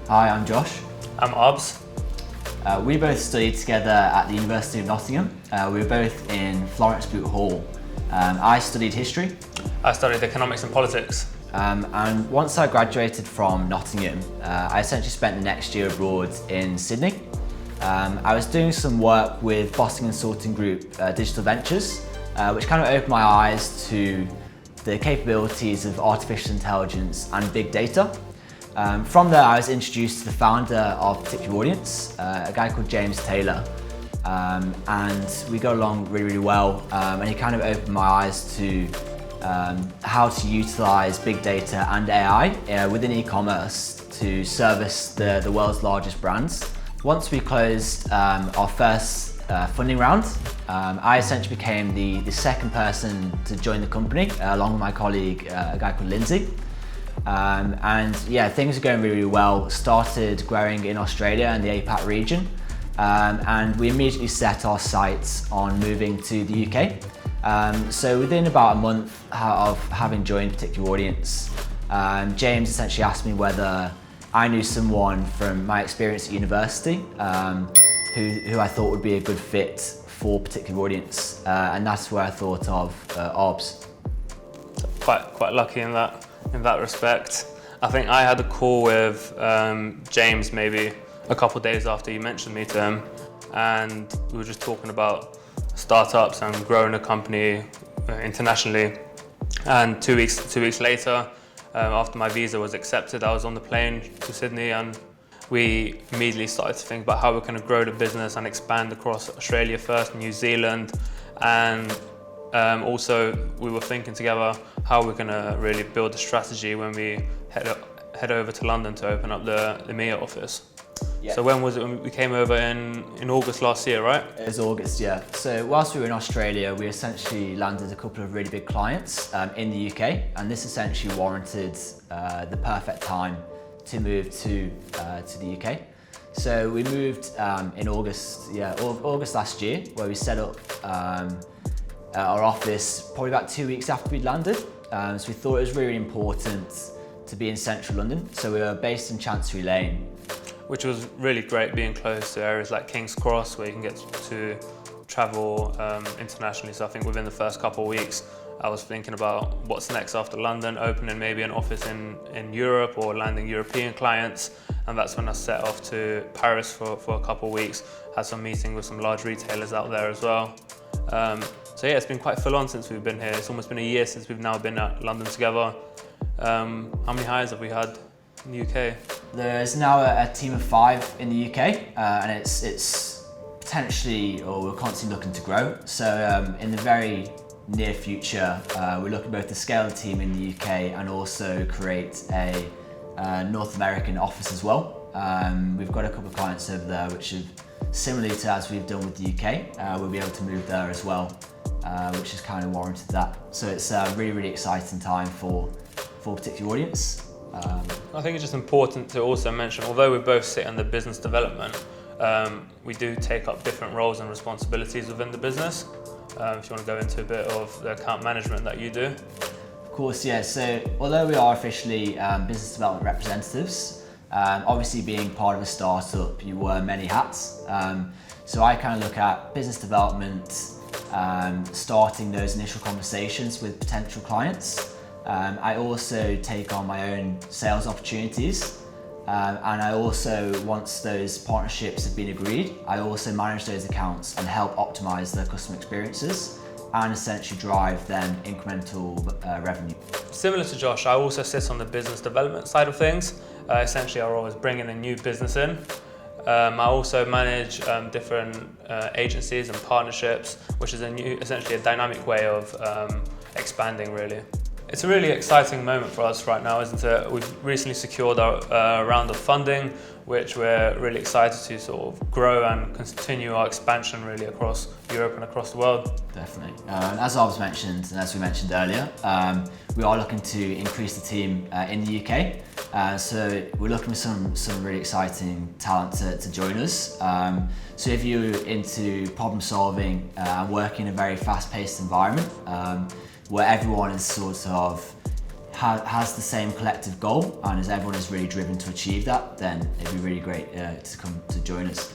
Hi, I'm Josh. I'm Arbs. We both studied together at the University of Nottingham. We were both in Florence Boot Hall. I studied history. I studied economics and politics. And once I graduated from Nottingham, I essentially spent the next year abroad in Sydney. I was doing some work with Boston Consulting Group Digital Ventures, which kind of opened my eyes to the capabilities of artificial intelligence and big data. From there, I was introduced to the founder of Particular Audience, a guy called James Taylor, and we got along really well, and he kind of opened my eyes to how to utilize big data and AI within e-commerce to service the world's largest brands. Once we closed our first funding round, I essentially became the second person to join the company, along with my colleague, a guy called Lindsay. And yeah, things are going really well. Started growing in Australia and the APAC region, and we immediately set our sights on moving to the UK. So within about a month of having joined Particular Audience, James essentially asked me whether I knew someone from my experience at university who I thought would be a good fit for Particular Audience, and that's where I thought of Arbs. Quite lucky in that respect. I think I had a call with James maybe a couple of days after you mentioned me to him, and we were just talking about startups and growing a company internationally. And two weeks later, after my visa was accepted, I was on the plane to Sydney, and we immediately started to think about how we're going to grow the business and expand across Australia first, New Zealand, and also we were thinking together how we're going to really build a strategy when we head over to London to open up the EMEA office. Yeah. So when was it when we came over in August last year, right? It was August, yeah. So whilst we were in Australia, we essentially landed a couple of really big clients in the UK, and this essentially warranted the perfect time to move to the UK. So we moved in August last year, where we set up our office probably about 2 weeks after we'd landed. So we thought it was really important to be in central London. So we were based in Chancery Lane. Which was really great, being close to areas like King's Cross, where you can get to travel internationally. So I think within the first couple of weeks, I was thinking about what's next after London, opening maybe an office in Europe or landing European clients. And that's when I set off to Paris for a couple of weeks, had some meeting with some large retailers out there as well. So yeah, it's been quite full on since we've been here. It's almost been a year since we've now been at London together. How many hires have we had in the UK? There's now a team of 5 in the UK, and it's potentially, or we're constantly looking to grow. So in the very near future, we're looking both to scale the team in the UK and also create a North American office as well. We've got a couple of clients over there which have, similarly to as we've done with the UK, we'll be able to move there as well, which has kind of warranted that. So it's a really exciting time for Particular Audience. I think it's just important to also mention, although we both sit under business development, we do take up different roles and responsibilities within the business. If you want to go into a bit of the account management that you do. Of course, yeah. So although we are officially business development representatives, obviously being part of a startup, you wear many hats. So I kind of look at business development, starting those initial conversations with potential clients. I also take on my own sales opportunities, and I also, once those partnerships have been agreed, I also manage those accounts and help optimize their customer experiences and essentially drive them incremental revenue. Similar to Josh, I also sit on the business development side of things. Essentially, our role is bringing a new business in. I also manage different agencies and partnerships, which is essentially a dynamic way of expanding, really. It's a really exciting moment for us right now, isn't it? We've recently secured our round of funding, which we're really excited to sort of grow and continue our expansion really across Europe and across the world. Definitely. And as Arbs mentioned, and as we mentioned earlier, we are looking to increase the team in the UK. So we're looking for some really exciting talent to join us. So if you're into problem solving and working in a very fast-paced environment, where everyone is sort of has the same collective goal, and as everyone is really driven to achieve that, then it'd be really great to come to join us.